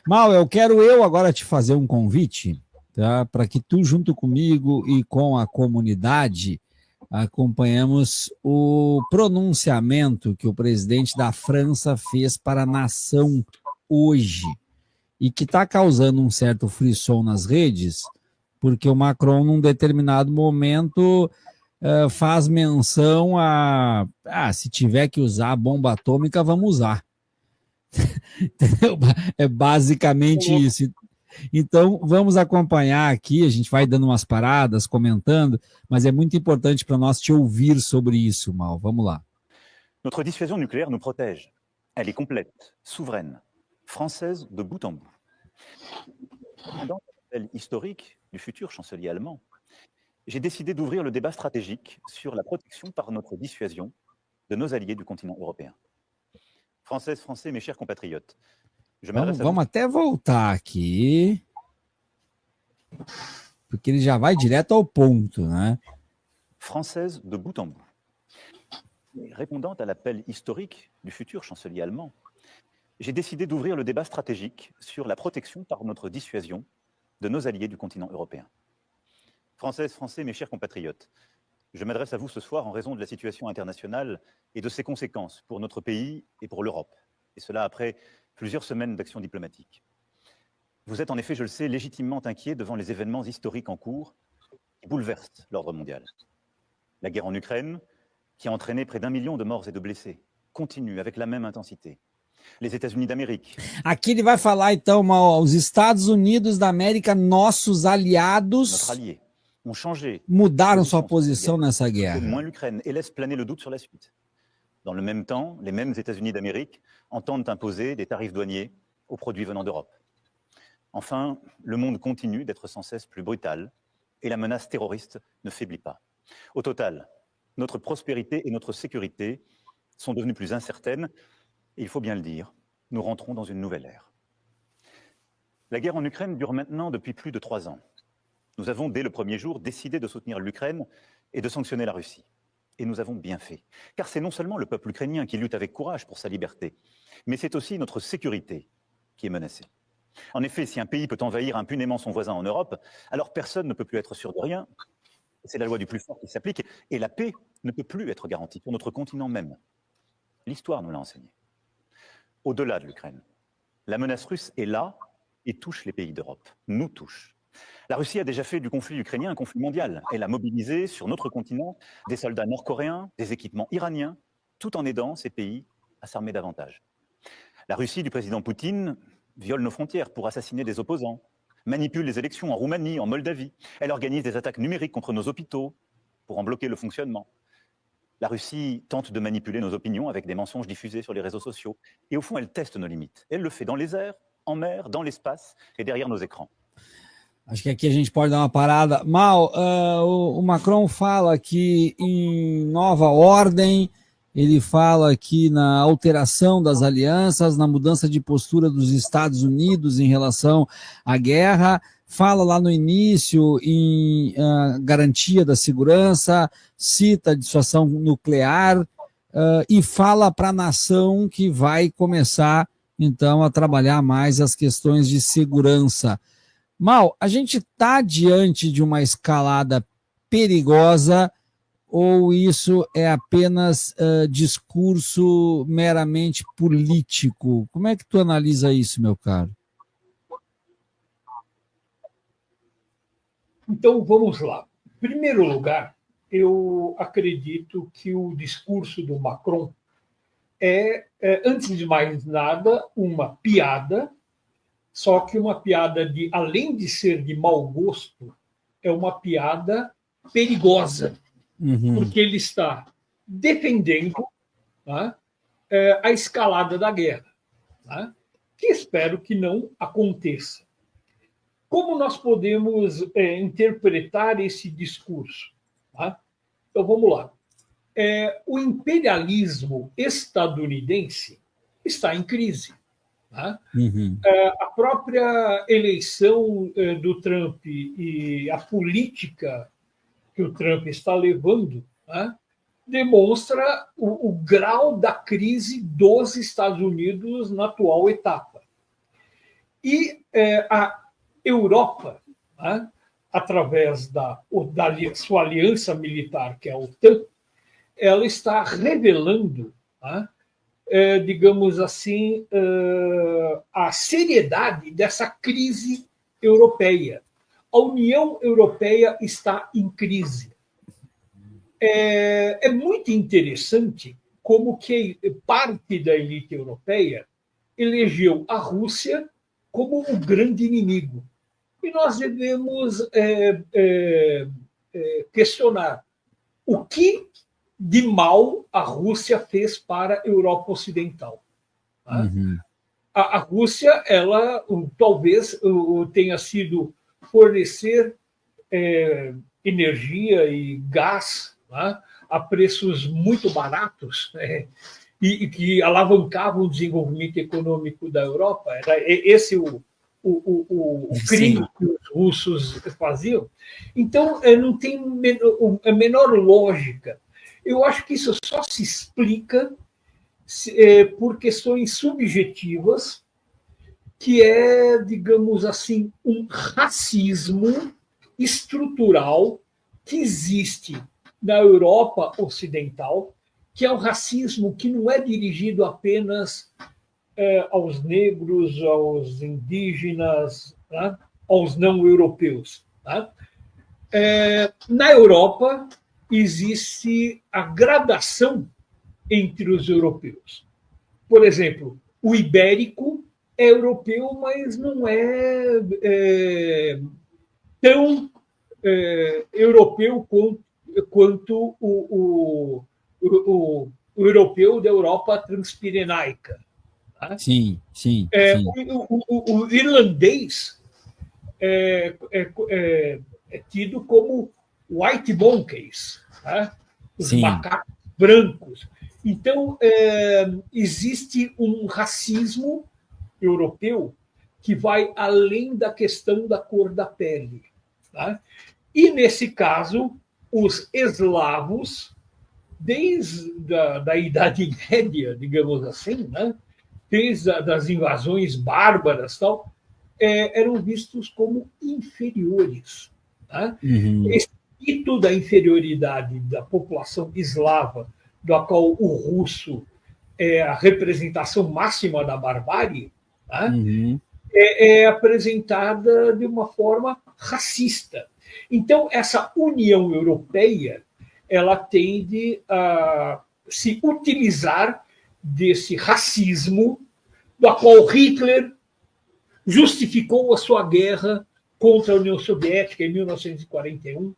Mal, eu agora te fazer um convite, tá? Para que tu, junto comigo e com a comunidade, acompanhemos o pronunciamento que o presidente da França fez para a nação hoje e que está causando um certo frisson nas redes, porque o Macron, num determinado momento, faz menção se tiver que usar a bomba atômica, vamos usar. Entendeu? É basicamente isso. Então, vamos acompanhar aqui, a gente vai dando umas paradas, comentando, mas é muito importante para nós te ouvir sobre isso, Mal. Vamos lá. Notre dissuasion nucléaire nous protège. Elle est complète, souveraine, française de bout en bout. Dans l'appel historique du futur chancelier allemand, j'ai décidé d'ouvrir le débat stratégique sur la protection par notre dissuasion de nos alliés du continent européen. Françaises, Français, mes chers compatriotes, vamos até voltar aqui, porque ele já vai direto ao ponto, né? Française de bout en bout. Répondant à l'appel historique du futur chancelier allemand, j'ai décidé d'ouvrir le débat stratégique sur la protection par notre dissuasion de nos alliés du continent européen. Françaises, Français, mes chers compatriotes, je m'adresse à vous ce soir en raison de la situation internationale et de ses conséquences pour notre pays et pour l'Europe, et cela après plusieurs semaines d'action diplomatique. Vous êtes en effet, je le sais, légitimement inquiets devant les événements historiques en cours qui bouleversent l'ordre mondial. La guerre en Ukraine, qui a entraîné près d'1 million de morts et de blessés, continue avec la même intensité. Les États-Unis d'Amérique. Aqui ele vai falar, então, os Estados Unidos da América, nossos aliados, notre allié, ont changé, mudaram sua posição nessa guerra. Moins l'Ukraine et laissent planer le doute sur la suite. Dans le même temps, les mêmes États-Unis d'Amérique entendent imposer des tarifs douaniers aux produits venant d'Europe. Enfin, le monde continue d'être sans cesse plus brutal et la menace terroriste ne faiblit pas. Au total, notre prospérité et notre sécurité sont devenues plus incertaines et il faut bien le dire, nous rentrons dans une nouvelle ère. La guerre en Ukraine dure maintenant depuis plus de 3 ans. Nous avons, dès le premier jour, décidé de soutenir l'Ukraine et de sanctionner la Russie. Et nous avons bien fait. Car c'est non seulement le peuple ukrainien qui lutte avec courage pour sa liberté, mais c'est aussi notre sécurité qui est menacée. En effet, si un pays peut envahir impunément son voisin en Europe, alors personne ne peut plus être sûr de rien. C'est la loi du plus fort qui s'applique, et la paix ne peut plus être garantie pour notre continent même. L'histoire nous l'a enseigné. Au-delà de l'Ukraine, la menace russe est là et touche les pays d'Europe, nous touche. La Russie a déjà fait du conflit ukrainien un conflit mondial. Elle a mobilisé sur notre continent des soldats nord-coréens, des équipements iraniens, tout en aidant ces pays à s'armer davantage. La Russie du président Poutine viole nos frontières pour assassiner des opposants, manipule les élections en Roumanie, en Moldavie. Elle organise des attaques numériques contre nos hôpitaux pour en bloquer le fonctionnement. La Russie tente de manipuler nos opinions avec des mensonges diffusés sur les réseaux sociaux. Et au fond, elle teste nos limites. Elle le fait dans les airs, en mer, dans l'espace et derrière nos écrans. Acho que aqui a gente pode dar uma parada. Mal, o Macron fala aqui em nova ordem, ele fala aqui na alteração das alianças, na mudança de postura dos Estados Unidos em relação à guerra, fala lá no início em garantia da segurança, cita a dissuasão nuclear e fala para a nação que vai começar, então, a trabalhar mais as questões de segurança. Mal, a gente está diante de uma escalada perigosa ou isso é apenas discurso meramente político? Como é que tu analisa isso, meu caro? Então, vamos lá. Em primeiro lugar, eu acredito que o discurso do Macron é, antes de mais nada, uma piada, só que uma piada de, além de ser de mau gosto, é uma piada perigosa, porque ele está defendendo, né, a escalada da guerra, né, que espero que não aconteça. Como nós podemos interpretar esse discurso? Né? Então, vamos lá. O imperialismo estadunidense está em crise. Né? A própria eleição do Trump e a política que o Trump está levando, né, demonstra o grau da crise dos Estados Unidos na atual etapa. a Europa, né, através da sua aliança militar, que é a OTAN, ela está revelando, né, digamos assim, a seriedade dessa crise europeia. A União Europeia está em crise. É muito interessante como que parte da elite europeia elegeu a Rússia como o grande inimigo. E nós devemos questionar o que de mal a Rússia fez para a Europa Ocidental. Uhum. A Rússia, ela talvez tenha sido fornecer energia e gás, né, a preços muito baratos, né, e que alavancavam o desenvolvimento econômico da Europa. Era esse o crime que os russos faziam. Então, não tem a menor lógica. Eu acho que isso só se explica por questões subjetivas, que é, digamos assim, um racismo estrutural que existe na Europa Ocidental, que é um racismo que não é dirigido apenas aos negros, aos indígenas, né, aos não-europeus. Né? Na Europa, existe a gradação entre os europeus. Por exemplo, o ibérico é europeu, mas não é tão europeu quanto o europeu da Europa transpirenaica. Tá? Sim, sim. O irlandês é tido como white monkeys, tá? Os macacos brancos. Então, existe um racismo europeu que vai além da questão da cor da pele. Tá? E, nesse caso, os eslavos, desde a Idade Média, digamos assim, né? Desde as invasões bárbaras, tal, eram vistos como inferiores. Tá? Uhum. Esse mito da inferioridade da população eslava, da qual o russo é a representação máxima da barbárie, tá? Uhum. É apresentada de uma forma racista. Então, essa União Europeia, ela tende a se utilizar desse racismo, da qual Hitler justificou a sua guerra contra a União Soviética em 1941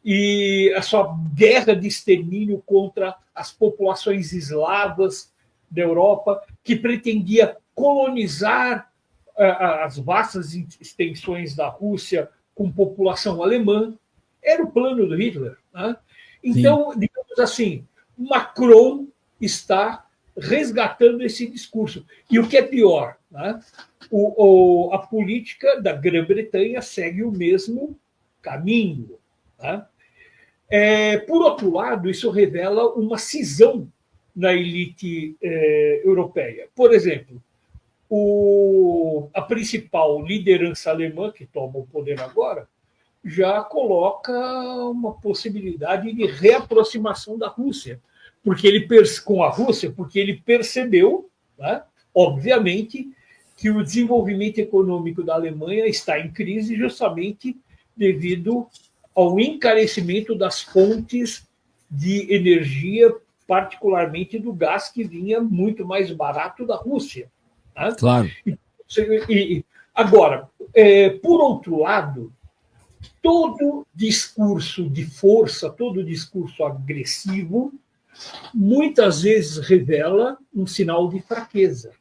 e a sua guerra de extermínio contra as populações eslavas da Europa, que pretendia colonizar as vastas extensões da Rússia com população alemã. Era o plano do Hitler. Né? Então, digamos assim, Macron está resgatando esse discurso. E o que é pior, né? A política da Grã-Bretanha segue o mesmo caminho. Né? Por outro lado, isso revela uma cisão na elite europeia. Por exemplo, a principal liderança alemã, que toma o poder agora, já coloca uma possibilidade de reaproximação da Rússia, com a Rússia, porque ele percebeu, né, obviamente, que o desenvolvimento econômico da Alemanha está em crise justamente devido ao encarecimento das fontes de energia, particularmente do gás, que vinha muito mais barato da Rússia. Né? Claro. Agora, por outro lado, todo discurso de força, todo discurso agressivo, muitas vezes revela um sinal de fraqueza.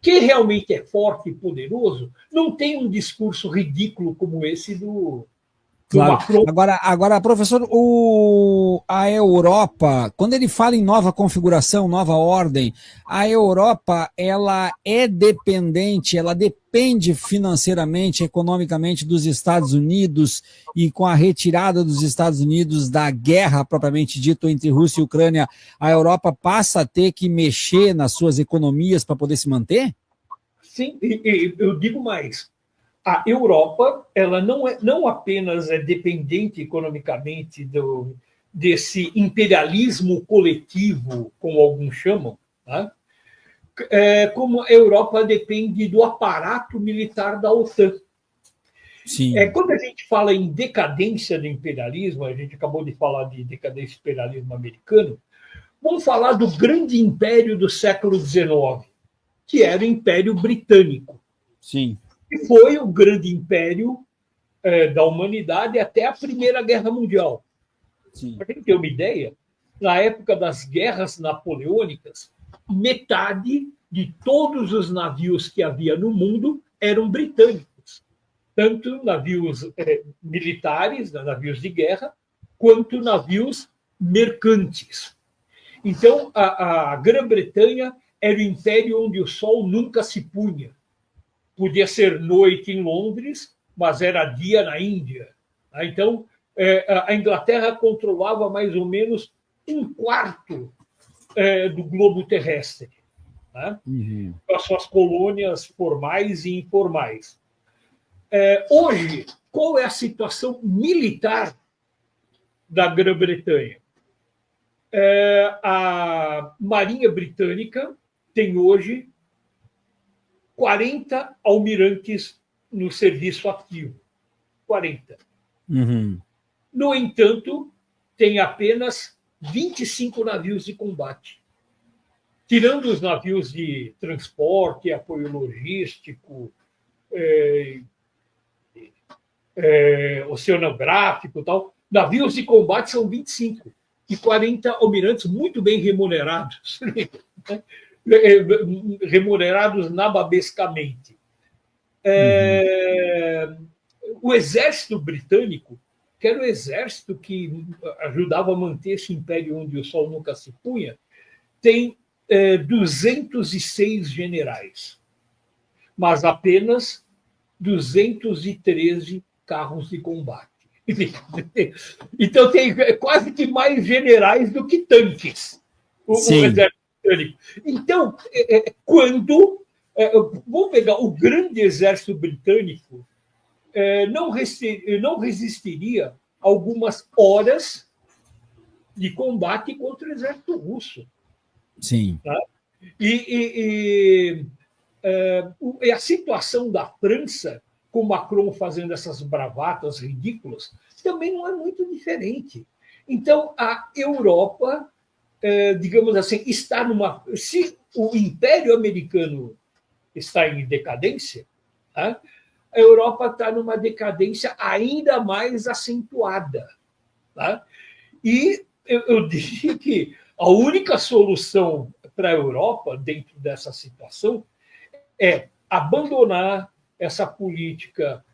Quem realmente é forte e poderoso não tem um discurso ridículo como esse do Macron. Agora, professor, a Europa, quando ele fala em nova configuração, nova ordem, a Europa, ela é dependente, ela depende financeiramente, economicamente dos Estados Unidos, e com a retirada dos Estados Unidos da guerra propriamente dita entre Rússia e Ucrânia, a Europa passa a ter que mexer nas suas economias para poder se manter? Sim, e eu digo mais. a Europa ela não apenas é dependente economicamente desse imperialismo coletivo, como alguns chamam, né? Como a Europa depende do aparato militar da OTAN. Sim. Quando a gente fala em decadência do imperialismo, a gente acabou de falar de decadência do imperialismo americano, vamos falar do grande império do século XIX, que era o Império Britânico. Sim. Que foi o grande império da humanidade até a Primeira Guerra Mundial. Para quem ter uma ideia, na época das guerras napoleônicas, metade de todos os navios que havia no mundo eram britânicos, tanto navios militares, navios de guerra, quanto navios mercantes. Então, a Grã-Bretanha era o império onde o sol nunca se punha. Podia ser noite em Londres, mas era dia na Índia. Então, a Inglaterra controlava mais ou menos um quarto do globo terrestre, né? Uhum. Com as suas colônias formais e informais. Hoje, qual é a situação militar da Grã-Bretanha? A Marinha Britânica tem hoje 40 almirantes no serviço ativo. 40. Uhum. No entanto, tem apenas 25 navios de combate. Tirando os navios de transporte, apoio logístico, oceanográfico e tal, navios de combate são 25. E 40 almirantes muito bem remunerados. Remunerados nababescamente. O exército britânico, que era o exército que ajudava a manter esse império onde o sol nunca se punha, tem 206 generais, mas apenas 213 carros de combate. Então tem quase que mais generais do que tanques o exército britânico. Então, vamos pegar o grande exército britânico, não resistiria algumas horas de combate contra o exército russo. Sim. Tá? E a situação da França, com Macron fazendo essas bravatas ridículas, também não é muito diferente. Então, a Europa, digamos assim, está numa... Se o Império Americano está em decadência, tá? A Europa está numa decadência ainda mais acentuada. Tá? E eu diria que a única solução para a Europa, dentro dessa situação, é abandonar essa política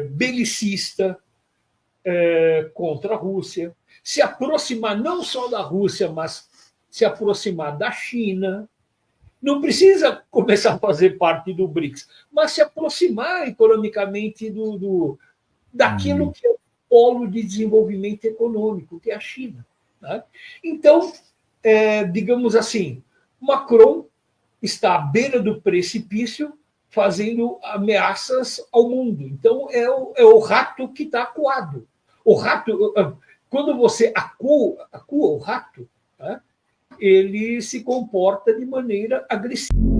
belicista contra a Rússia, se aproximar não só da Rússia, mas se aproximar da China. Não precisa começar a fazer parte do BRICS, mas se aproximar economicamente daquilo que é o polo de desenvolvimento econômico, que é a China. Né? Então, digamos assim, Macron está à beira do precipício fazendo ameaças ao mundo. Então, é o rato que está acuado. O rato, quando você acua o rato, né, ele se comporta de maneira agressiva.